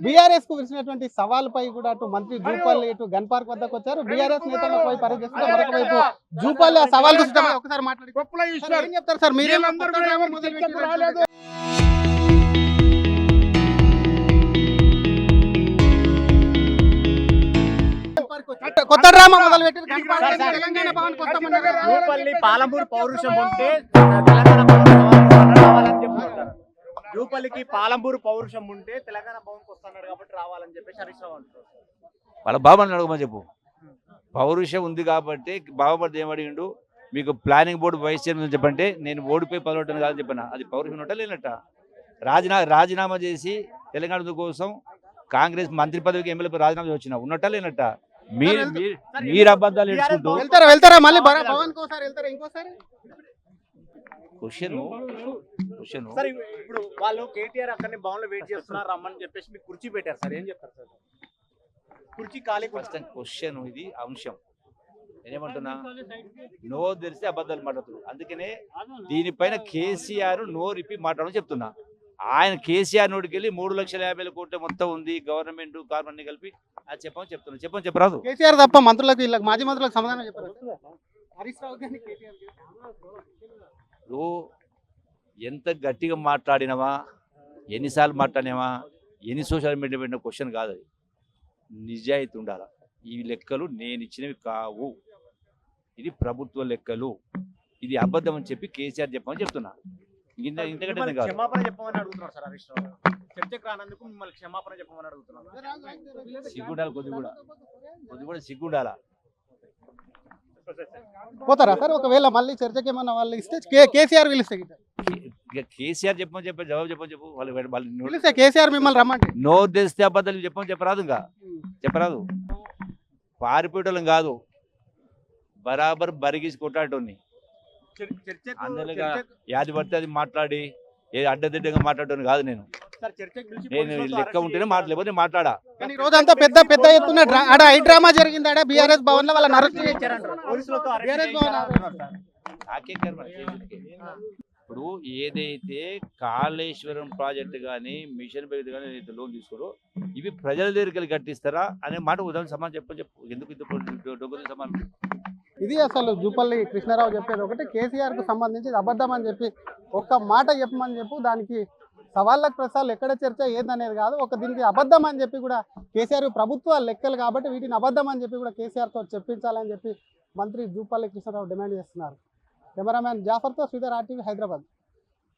BRS కు విసిరినటువంటి సవాలుపై కూడా అటు మంత్రి జూపల్లి ఇటు గన్ పార్క్ వద్దకు వచ్చారు. బీఆర్ఎస్ నేతలను పోయి పరిచయిస్తుంటే మరొక వైపు జూపల్లి ఆ సవాల్ ఒకసారి మాట్లాడి ఏం చెప్తారు సార్? మీరే కొత్త డ్రామా మొదలు పెట్టి తెలంగాణ భవన్ జూపల్లి పాలమూరు పౌరుషం ఉంటే తెలంగాణ భవన్ రావాలని చెప్తున్నారు. జూపల్లికి పాలమూరు పౌరుషం ఉంటే తెలంగాణ భవన్కి వస్తున్నారు కాబట్టి రావాలని చెప్పేసి హరీష్ రావు అంటారు. వాళ్ళ బాబాని అడగమని చెప్పు. పౌరుషం ఉంది కాబట్టి బాబాపడి ఏమడిగిండు, మీకు ప్లానింగ్ బోర్డు వైస్ చైర్మన్ చెప్పంటే నేను ఓడిపోయి పదవటం కాదని చెప్పిన. అది పౌరుషం ఉన్నట్ట లేనట్ట? రాజీనామా చేసి తెలంగాణ కోసం కాంగ్రెస్ మంత్రి పదవికి ఎమ్మెల్యే రాజీనామా వచ్చిన ఉన్నట్ట లేనట్ట? మీరు అబద్ధాలు ఎడుచుకుంటూ వెళ్తారా మళ్ళీ భవన్ కోసారి వెళ్తారా? ఇంకోసారి క్వశ్చన్ ఇప్పుడు వాళ్ళు కేటీఆర్ అక్కడనే భవన్ లో వెయిట్ చేస్తున్నారు రమ్మని చెప్పేసి మీకు కుర్చీ పెట్టారు సార్, ఏం చెప్తారు సార్? కుర్చీ ఖాళీ క్వశ్చన్ ఇది అంశం. నేనేమంటున్నా, నో తెలిస్తే అబద్ధాలు మాట్లాడుతున్నారు. అందుకనే దీనిపైన కేసీఆర్ నోరిప్పి మాట్లాడమని చెప్తున్నా. ఆయన కేసీఆర్ నోటికి వెళ్ళి 3,50,000 కోట్ల మొత్తం ఉంది గవర్నమెంట్ కార్పొరేట్ కలిపి అది చెప్పమని చెప్తున్నా. చెప్పరాదు. కేసీఆర్ తప్ప మంత్రులకు వీళ్ళకి మాజీ మంత్రులకు సమాధానం చెప్పారు. హరీష్ రావు గారిని ఎంత గట్టిగా మాట్లాడినావా, ఎన్నిసార్లు మాట్లాడినావా, ఎన్ని సోషల్ మీడియా పెట్టిన క్వశ్చన్ కాదు. అది నిజాయితీ ఉండాలి. ఈ లెక్కలు నేను ఇచ్చినవి కావు, ఇది ప్రభుత్వ లెక్కలు, ఇది అబద్ధం అని చెప్పి కేసీఆర్ చెప్పమని చెప్తున్నా. క్షమాపణ చెప్పమని అడుగుతున్నారు సార్ హరీష్ రావు. చర్చకు రానందుకు మిమ్మల్ని క్షమాపణ చెప్పమని అడుగుతున్నారు. సిగ్గుండాలి, కొద్ది కూడా సిగ్గుండాలా. పోతారా సార్? ఒకవేళ మళ్ళీ చర్చకి ఏమన్నా వాళ్ళు ఇస్తే కేసీఆర్ పిలిస్తే కేసీఆర్ చెప్పమని జవాబు చెప్పు. వాళ్ళు పిలిస్తే కేసీఆర్ మిమ్మల్ని రమ్మంటే నో తెలిస్తే అబద్ధాలు చెప్పరాదు. ఇంకా చెప్పరాదు. పారిపోయటం కాదు, బరాబర్ బరిగీసి కొట్టాటోని. అందులోగా యాది పడితే అది మాట్లాడి ఏది అడ్డదిడ్డంగా మాట్లాడటం కాదు. నేను లెక్క ఉంటేనే మాట్లాడలేకపోతే మాట్లాడా. కానీ ఈ రోజంతా పెద్ద ఎత్తున ఐ డ్రామా జరిగింది ఆడ బీఆర్ఎస్ భవన్ లో. వాళ్ళ ఇప్పుడు ఏదైతే కాళేశ్వరం ప్రాజెక్టు కానీ మిషన్ భగీరథ కానీ ఏదైతే లోన్ తీసుకోరో ఇవి ప్రజల దగ్గరికి వెళ్ళి కట్టిస్తారా అనే మాట ఉదాహరణ సమానం చెప్పు. ఎందుకు డబ్బులు సమానం? ఇది అసలు జూపల్లి కృష్ణారావు చెప్పేది ఒకటి. కేసీఆర్ కు సంబంధించి అబద్ధం అని చెప్పి ఒక్క మాట చెప్పమని చెప్పు. దానికి సవాళ్ళకు ప్రసారాలు ఎక్కడ చర్చ ఏందనేది కాదు. దీనికి అబద్ధం అని చెప్పి కూడా కేసీఆర్ ప్రభుత్వ లెక్కలు కాబట్టి వీటిని అబద్ధం అని చెప్పి కూడా కేసీఆర్తో చెప్పించాలని చెప్పి మంత్రి జూపల్లి కృష్ణారావు డిమాండ్ చేస్తున్నారు. కెమెరామ్యాన్ జాఫర్తో శ్రీధర్, RTV, హైదరాబాద్.